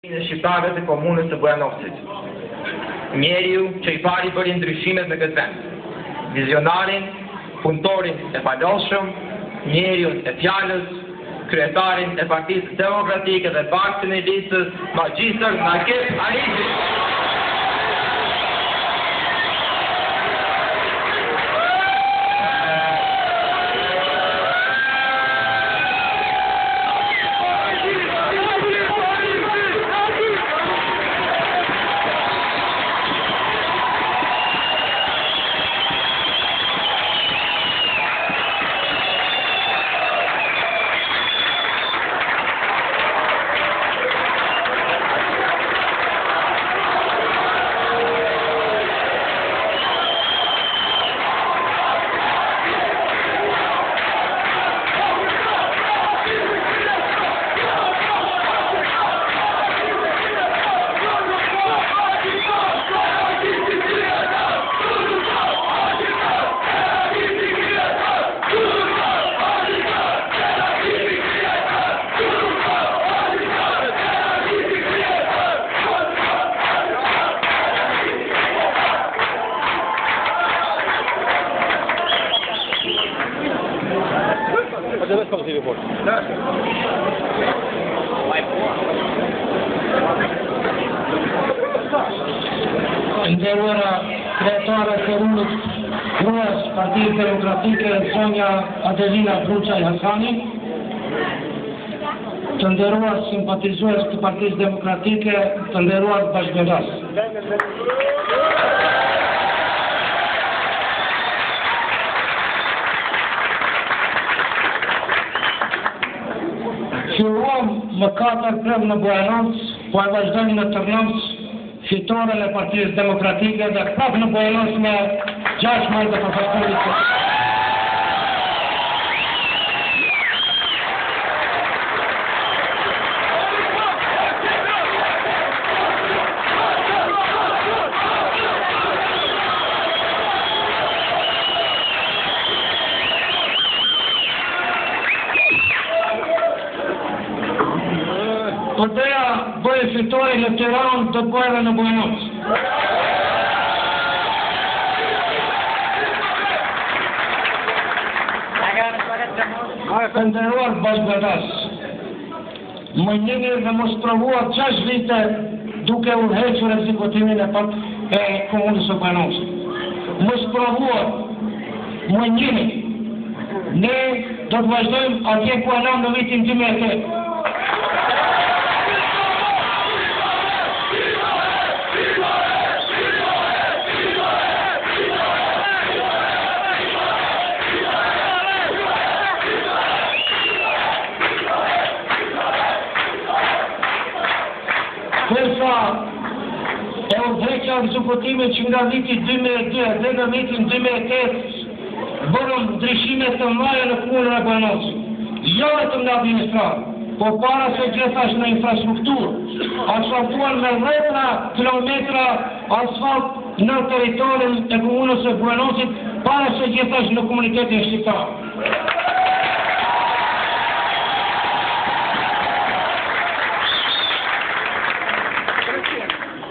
Në shqiptarët e komunës të Bujanovcit. Njeriu që I pari bëri ndryshimet në këtë vend. Vizionarin, punëtorin e palashëm, njeriun e fjalës, kryetarin e Partisë Demokratike dhe Bankën e Listës, Magjistër Nakip Arizi. Nderuara kryetare të rrugës gruas Partisë Demokratike, Sonja Adelina Bruçaj Hasani, të nderuar simpatizues të Partisë Demokratike, të nderuar bashkëndas. Filluam më 4 prem në Bujanovc, po e vazhdojmë në Tërnovc, fitoren e Partisë Demokratike dhe prapë në Bujanovc me 6 majtë të përfaqësuesit. Por doja bëjë fitore në Tiranë, do bëjë edhe në Bujanovc. Të nderuar bashkëndas, më njeni dhe mos provuar 6 vite duke udhëhequr ekzekutimin e komunës së Bujanovcit. Mos provuar, më njeni, ne do të vazhdojmë atje ku alam në vitin 2008. Kërsa e udhëheqja ekzekutimin që nga viti 2002 dhe nga vitin 2008 bërëm ndryshime të mëdha në komunën e Bujanovcit. Jo vetëm në administratë, po para se gjithashtu në infrastrukturë. Asfaltuan me 10 kilometra asfalt në territorin e komunës së Bujanovcit, para se gjithashtu në komunitetin shqiptar.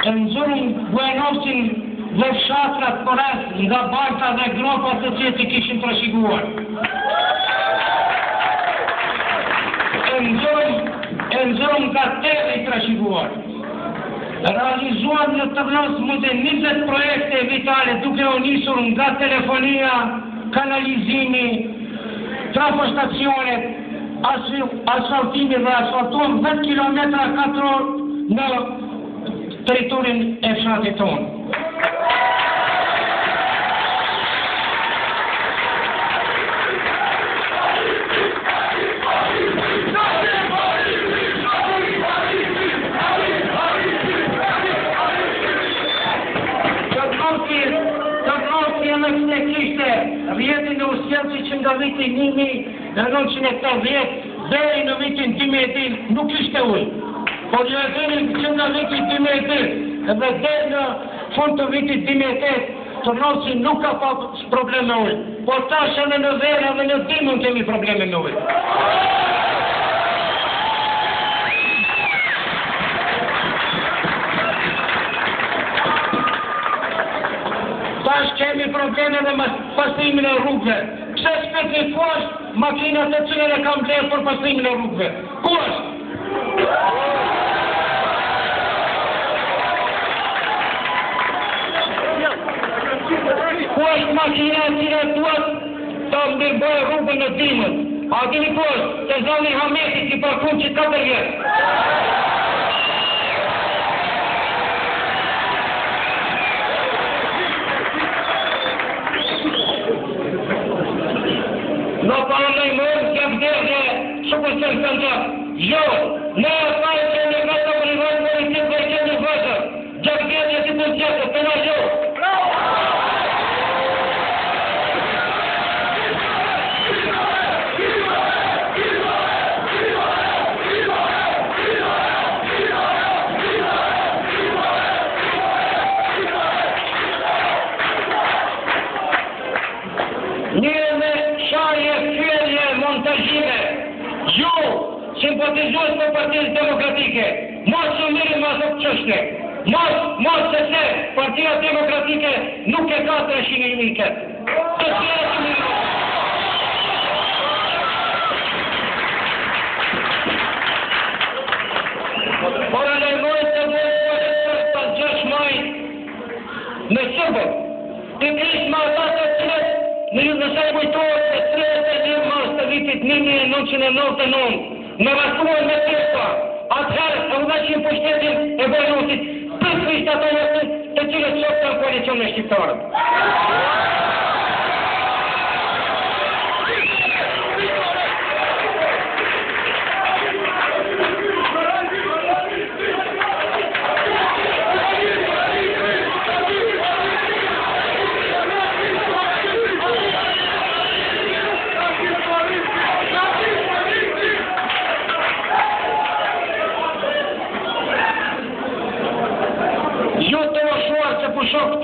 Nxorëm Bujanovcin dhe fshatrat përreth nga barka dhe gropat të cilët I kishin trashëguar. Nxorëm nga terri I trashëguar. Realizuan në Tërnovc më të 20 projekte vitale duke u nisur nga telefonia, kanalizimi, trafostacionet, asfaltimi dhe asfaltuan 10 kilometra katror në territorin e fshatit tonë. Tërnovci e në kishte rjetin e usjelësi që nga vitin 1980 deri në vitin 2010 nuk ishte ujë. Por ju e dini që nga vitin 2010 edhe deri në fund të vitit 2008 Tërnovci nuk ka pa probleme me ujë. Por tash edhe në verë edhe në dimën kemi probleme me ujë. blenë edhe pastrimin e rrugëve? Pse s'peti fosh makinat të cilën e kam blenë për pastrimin e rrugëve? Ku është? Ku është makina e cilën duhet të ndërbëjë rrugën në dimën? A dini ku është? Të zoni Hameti që parkun që 4 vjetë. Në paralajmërë që vderdje shukës të në jo, ne e fajë që në vetë për i vajtë politik për që në vëzër, që vderdje që të gjithë, të në jo. Simpatizues për Partisë Demokratike, mos që mirë ma së qështje, mos se se Partia Demokratike nuk e ka 300.000 këtë. Paralajmërët të dojë për 6 maj në Sërbër, të krisë ma ata të cilët nëse kujtohet se 31 mars të vitit 1999, në rastuar me tjesta, atëherë e udhëqin për shtetin e Bojanotit, për frisht ato jetën të cilët sot të në koalicion me shqiptarët.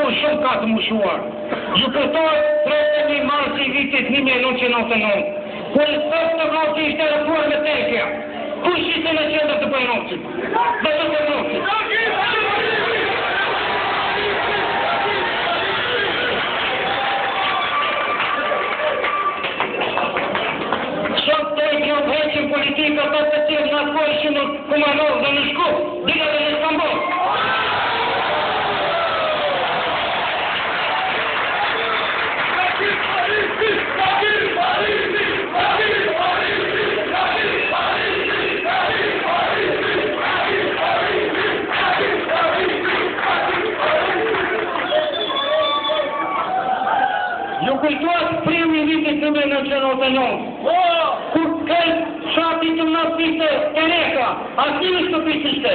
Shumë ka të mushuar. Ju këtojt 31 marsi i vitit 1999, ku e sot të vloti ishte rëpuar me tekja. Kush ishte në qendër të Bojanotit? Dhe të Bojanotit. Sot të e kjo veqin politika të të tjerë në atë që në Kumanov dhe në Shkup, dhila dhe në Istanbul. Ju kujtuat primi vitit 1999, kur këll shati të në piste e reka, atini së piste.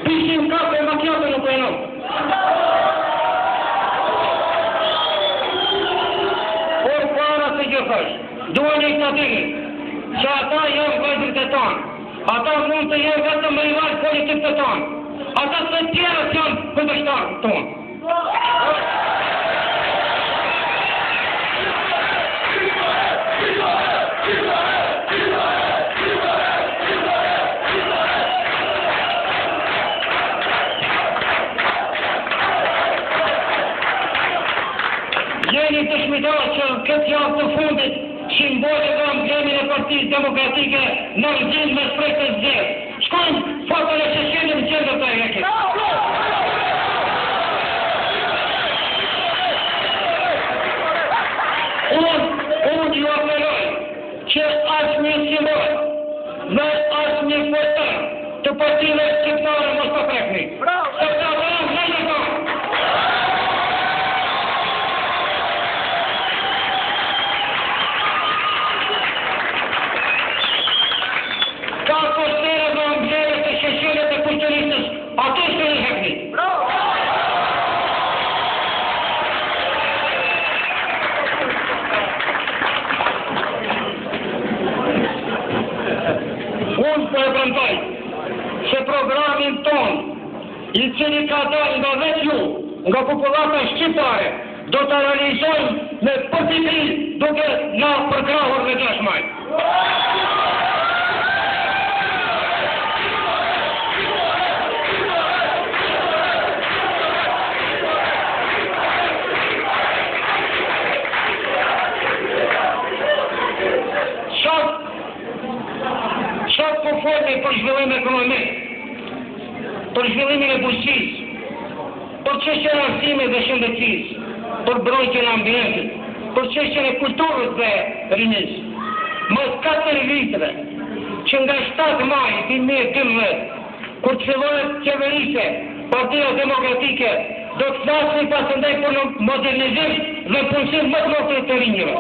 Pishin kafe e makjate në Bojanotit. Por para se gjithësh, duhen e të dini, që ata janë vëzrit e tanë, ata mund të janë vetëm me rival politik të tanë, ata se tjera janë këndështarë tonë. Jeni të shmitar që këtë javë të fundit simbole dhe emblemin e Partisë Demokratike në rëzim me shprejtës zërë. Shkojmë fatën e që shkeni në qendër të eke. Unë ju apeloj që asë një simbol dhe asë një fotër të partive shqiptare mos të prekni. Se të avram në në tonë. Ka postere dhe amblere të sheshere të kulturistës, ato së në hekni. Unë po e premtoj se programin ton, i cili ka dalë nga vetë ju, nga populata shqiptare, do të realizojmë me përpikri duke na përkrahur në 6 maj. për zhvillim ekonomik, për zhvillimin e bujqësisë, për çështjen e arsimit dhe shëndetësisë, për mbrojtjen e ambientit, për çështjen e kulturës dhe rinisë. Mas 4 viteve, që nga 7 maj 2012, kur të fillohet qeverise, Partia Demokratike do të flasë pasandaj për në modernizim dhe punësim më të mëtë të rinjëve.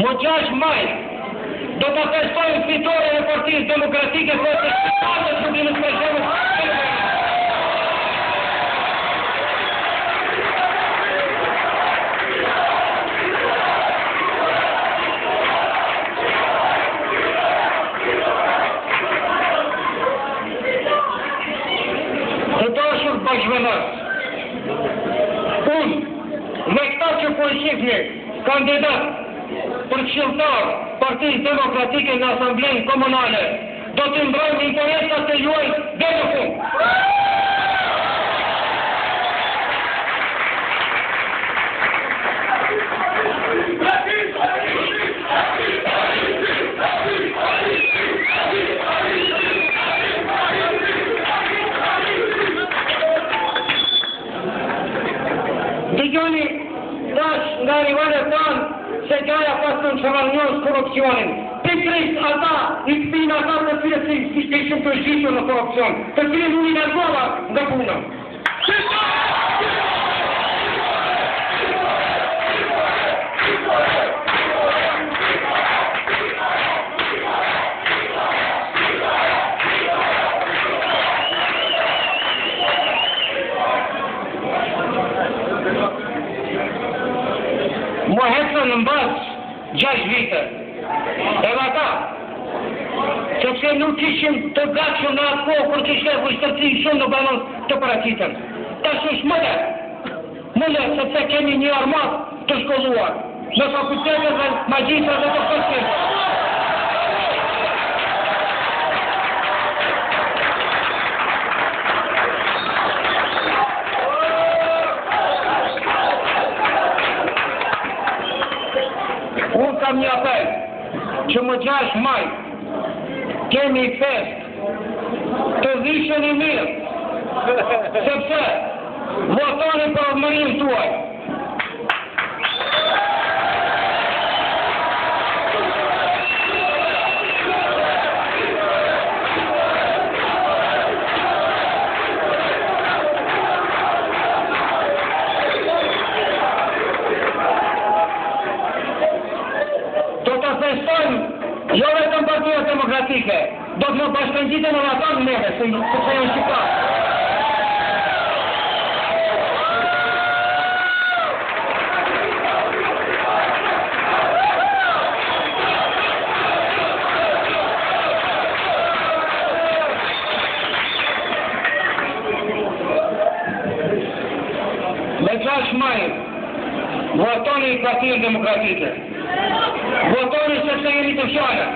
Më 6 maj do të festojnë fitoren e Partisë Demokratike për të shqiptarët që të në shpeshevë. Të dashur bashkëbanorë, unë dhe këta që po i shihni kandidat për këshilltar Partisë Demokratike në Asamblenë Komunale, do të mbrojmë interesat e juaj deri në fund. Dëgjoni tash nga rivalet tanë se gjaja pas të në shëmarnjohës korupcionin. Pikrisht ata i këpin ata të cilët si ishëm të zhjithë në korupcion, të cilën unë i nërgova nga puna. Më hetën në mbas 6 vite, edhe ata, sepse nuk ishim të gatshëm në atë kohë për që shlefu i stërti shumë në banon të paraqiten. Ta shush mële, sepse kemi një armat të shkolluar, në fakultetet dhe magjistra dhe të përshkrim. Unë kam një apel, që më 6 maj kemi fest të dhishën i mirë, sepse votoni për mërin tuaj. Jo vetëm Partia Demokratike, do të më bashkëngjiten edhe ata në neve, se janë shqiptarë. Me 6 maj, votoni Partinë Demokratike. Votoni sepse jeni të fjallë.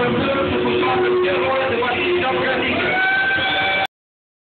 Për të fushatës qërore